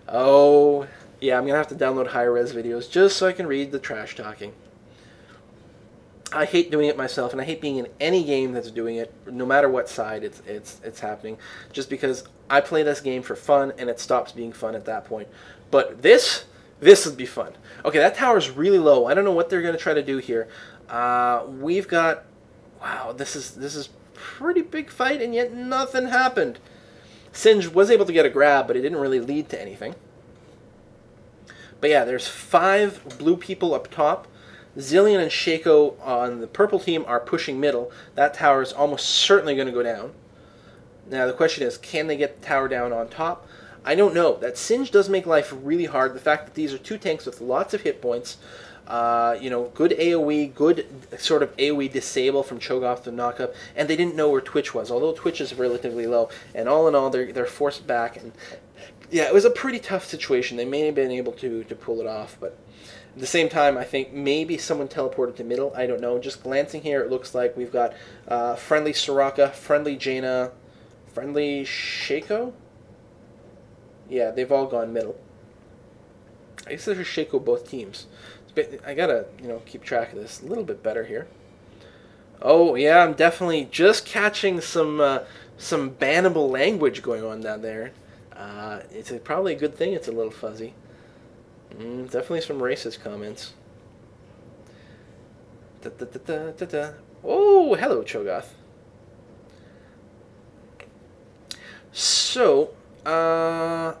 Oh, yeah, I'm going to have to download higher res videos just so I can read the trash talking. I hate doing it myself, and I hate being in any game that's doing it, no matter what side it's happening, just because I play this game for fun, and it stops being fun at that point. But this would be fun. Okay, that tower's really low. I don't know what they're going to try to do here. We've got... Wow, this is pretty big fight, and yet nothing happened. Singe was able to get a grab, but it didn't really lead to anything. But yeah, there's 5 blue people up top. Zillion and Caed0 on the purple team are pushing middle. That tower is almost certainly going to go down. Now the question is, can they get the tower down on top? I don't know. That Singe does make life really hard. The fact that these are 2 tanks with lots of hit points, you know, good AoE, good sort of AoE disable from Cho'Gath to knock up, and they didn't know where Twitch was, although Twitch is relatively low. And all in all, they're forced back. And yeah, it was a pretty tough situation. They may have been able to pull it off, but at the same time, I think maybe someone teleported to middle. I don't know. Just glancing here, it looks like we've got friendly Soraka, friendly Jaina, friendly Caed0. Yeah, they've all gone middle. I guess there's Caed0 both teams. I gotta, you know, keep track of this a little bit better here. Oh yeah, I'm definitely just catching some bannable language going on down there. It's probably a good thing it's a little fuzzy. Definitely some racist comments. Oh, hello, Cho'Gath. So, oh,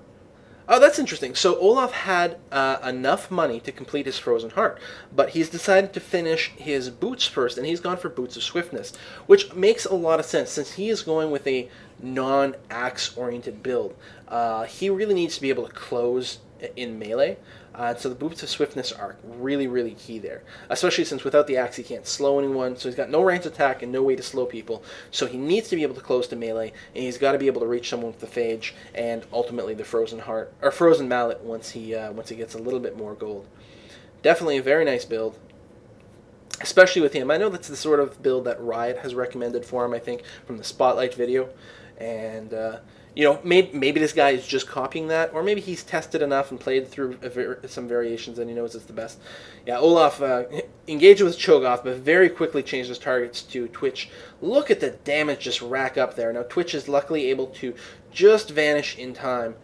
that's interesting. So Olaf had enough money to complete his Frozen Heart, but he's decided to finish his boots first, and he's gone for Boots of Swiftness, which makes a lot of sense since he is going with a non-axe-oriented build. He really needs to be able to close in melee, so the Boots of Swiftness are really, really key there, especially since without the axe he can't slow anyone, so he's got no ranged attack and no way to slow people, so he needs to be able to close to melee, and he's got to be able to reach someone with the Phage, and ultimately the Frozen Heart, or Frozen Mallet once he gets a little bit more gold. Definitely a very nice build, especially with him. I know that's the sort of build that Riot has recommended for him, I think, from the Spotlight video, and you know, maybe this guy is just copying that, or maybe he's tested enough and played through some variations and he knows it's the best. Yeah, Olaf engaged with Cho'Gath, but very quickly changed his targets to Twitch. Look at the damage just rack up there. Now Twitch is luckily able to just vanish in time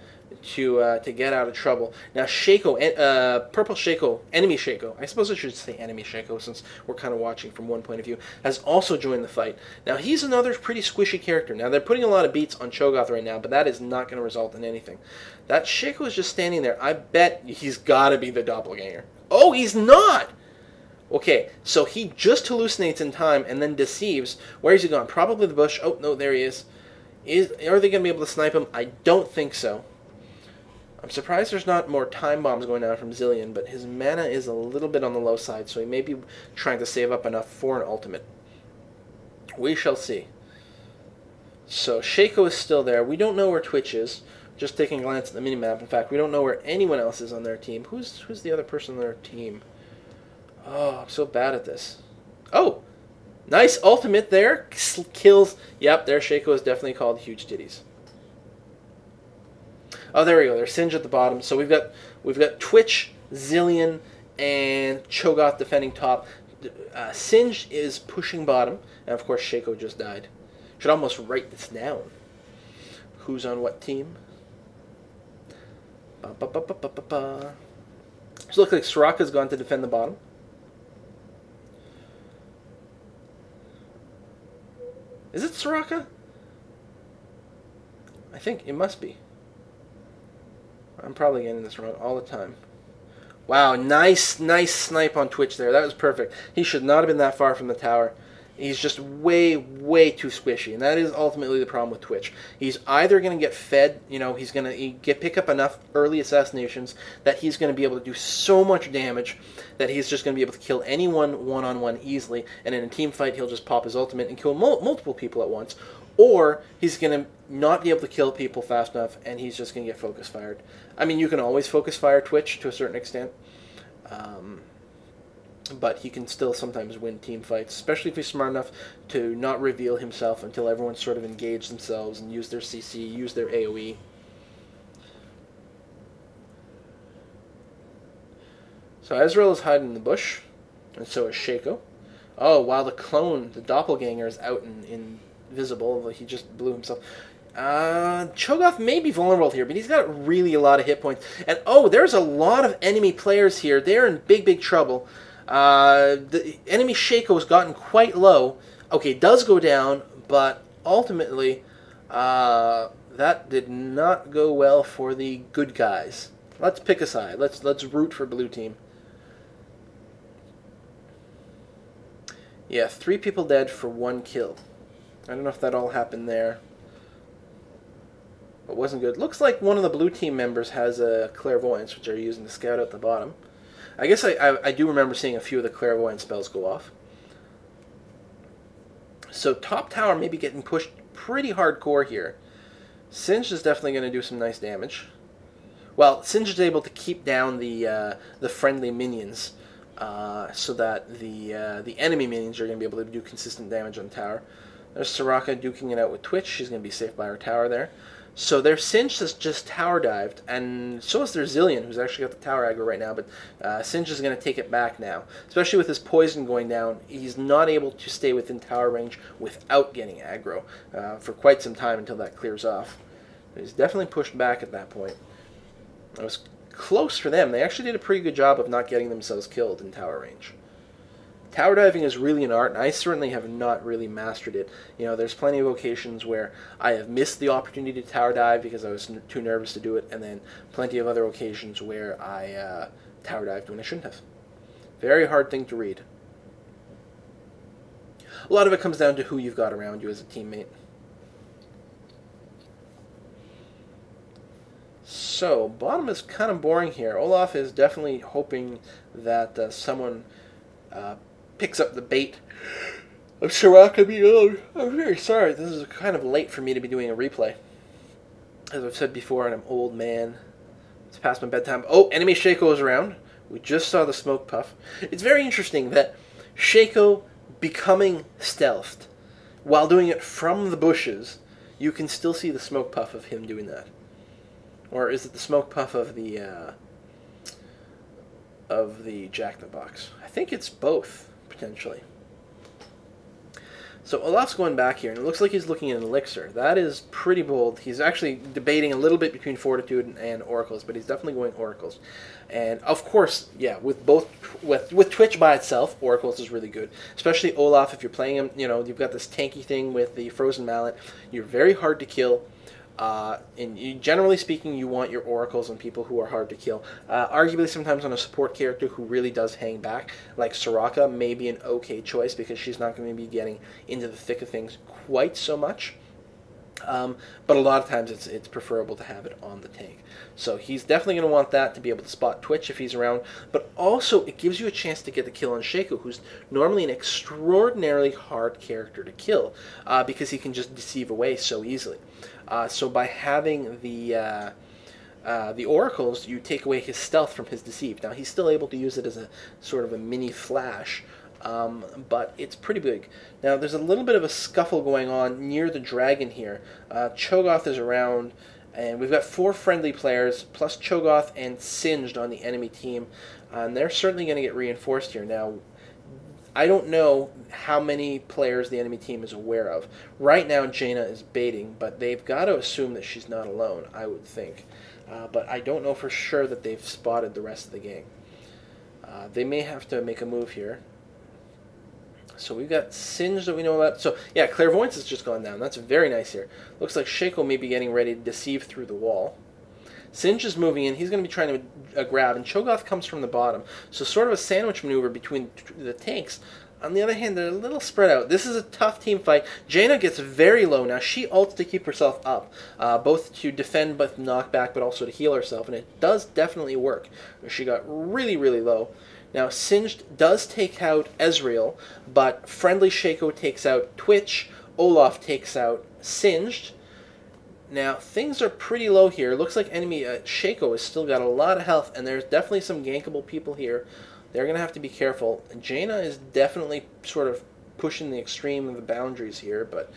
to get out of trouble. Now Caed0, purple Caed0, enemy Caed0, I suppose I should say enemy Caed0 since we're kind of watching from one point of view, has also joined the fight. Now he's another pretty squishy character. Now they're putting a lot of beats on Cho'Gath right now, but that is not going to result in anything. That Caed0 is just standing there. I bet he's got to be the doppelganger. Oh, he's not! Okay, so he just hallucinates in time and then deceives. Where is he gone? Probably the bush. Oh, no, there he is. Are they going to be able to snipe him? I don't think so. I'm surprised there's not more time bombs going down from Zillion, but his mana is a little bit on the low side, so he may be trying to save up enough for an ultimate. We shall see. So Caed0 is still there. We don't know where Twitch is. Just taking a glance at the minimap. In fact, we don't know where anyone else is on their team. Who's the other person on their team? Oh, I'm so bad at this. Oh! Nice ultimate there. Kills. Yep, there Caed0 is definitely called Huge Titties. Oh, there we go. There's Singe at the bottom. So we've got Twitch, Zillion, and Cho'Gath defending top. Singe is pushing bottom, and of course Caed0 just died. Should almost write this down. Who's on what team? So it looks like Soraka's gone to defend the bottom. Is it Soraka? I think it must be. I'm probably getting this wrong all the time. Wow, nice snipe on Twitch there. That was perfect. He should not have been that far from the tower. He's just way too squishy, and that is ultimately the problem with Twitch. He's either going to get fed, you know, he's going to pick up enough early assassinations that he's going to be able to do so much damage that he's just going to be able to kill anyone one-on-one easily, and in a team fight he'll just pop his ultimate and kill multiple people at once. Or he's going to not be able to kill people fast enough, and he's just going to get focus fired. I mean, you can always focus fire Twitch to a certain extent, but he can still sometimes win team fights, especially if he's smart enough to not reveal himself until everyone's sort of engaged themselves and use their CC, use their AoE. So Ezreal is hiding in the bush, and so is Caed0. Oh, while the clone, the doppelganger, is out and invisible. He just blew himself. Cho'Gath may be vulnerable here, but he's got really a lot of hit points. And oh, there's a lot of enemy players here. They're in big, big trouble. The enemy Caed0 has gotten quite low. Okay, does go down, but ultimately, that did not go well for the good guys. Let's pick a side. Let's root for blue team. Yeah, 3 people dead for 1 kill. I don't know if that all happened there. It wasn't good. Looks like one of the blue team members has a clairvoyance, which they're using to scout out the bottom. I guess I do remember seeing a few of the clairvoyance spells go off. So top tower may be getting pushed pretty hardcore here. Singed is definitely going to do some nice damage. Well, Singed is able to keep down the friendly minions, so that the enemy minions are going to be able to do consistent damage on the tower. There's Soraka duking it out with Twitch. She's going to be safe by her tower there. So their Singed has just tower dived, and so is their Zillion, who's actually got the tower aggro right now, but Singed is going to take it back now. Especially with his poison going down, he's not able to stay within tower range without getting aggro for quite some time until that clears off. He's definitely pushed back at that point. It was close for them. They actually did a pretty good job of not getting themselves killed in tower range. Tower diving is really an art, and I certainly have not really mastered it. You know, there's plenty of occasions where I have missed the opportunity to tower dive because I was too nervous to do it, and then plenty of other occasions where I tower dived when I shouldn't have. Very hard thing to read. A lot of it comes down to who you've got around you as a teammate. So, bottom is kind of boring here. Olaf is definitely hoping that someone picks up the bait of Soraka being alone. I'm very sorry. This is kind of late for me to be doing a replay. As I've said before, I'm an old man. It's past my bedtime. Oh, enemy Caed0 is around. We just saw the smoke puff. It's very interesting that Caed0 becoming stealthed, while doing it from the bushes, you can still see the smoke puff of him doing that. Or is it the smoke puff of the Jack-in-the-Box? I think it's both, potentially. So Olaf's going back here, and it looks like he's looking at an elixir. That is pretty bold. He's actually debating a little bit between Fortitude and Oracles, but he's definitely going Oracles. And of course, yeah, with Twitch by itself, Oracles is really good. Especially Olaf, if you're playing him, you know, you've got this tanky thing with the Frozen Mallet. You're very hard to kill. Generally speaking, you want your oracles on people who are hard to kill. Arguably, sometimes on a support character who really does hang back, like Soraka, may be an okay choice because she's not going to be getting into the thick of things quite so much. But a lot of times it's preferable to have it on the tank. So he's definitely going to want that to be able to spot Twitch if he's around. But also, it gives you a chance to get the kill on Caed0, who's normally an extraordinarily hard character to kill because he can just deceive away so easily. So by having the oracles, you take away his stealth from his deceive. Now, he's still able to use it as a sort of a mini flash, but it's pretty big. Now, there's a little bit of a scuffle going on near the dragon here. Cho'Gath is around, and we've got 4 friendly players, plus Cho'Gath and Singed on the enemy team, and they're certainly going to get reinforced here. Now, I don't know how many players the enemy team is aware of. Right now, Jaina is baiting, but they've got to assume that she's not alone, I would think. But I don't know for sure that they've spotted the rest of the gang. They may have to make a move here. So we've got Singed that we know about. So, yeah, Clairvoyance has just gone down. That's very nice here. Looks like Caed0 may be getting ready to deceive through the wall. Singed is moving in. He's going to be trying to grab, and Cho'Gath comes from the bottom. So sort of a sandwich maneuver between the tanks. On the other hand, they're a little spread out. This is a tough team fight. Jaina gets very low. Now, she ults to keep herself up, both to defend with knockback, but also to heal herself, and it does definitely work. She got really, really low. Now, Singed does take out Ezreal, but friendly Caed0 takes out Twitch. Olaf takes out Singed. Now, things are pretty low here. Looks like enemy Caed0 has still got a lot of health, and there's definitely some gankable people here. They're going to have to be careful. Jaina is definitely sort of pushing the extreme of the boundaries here, but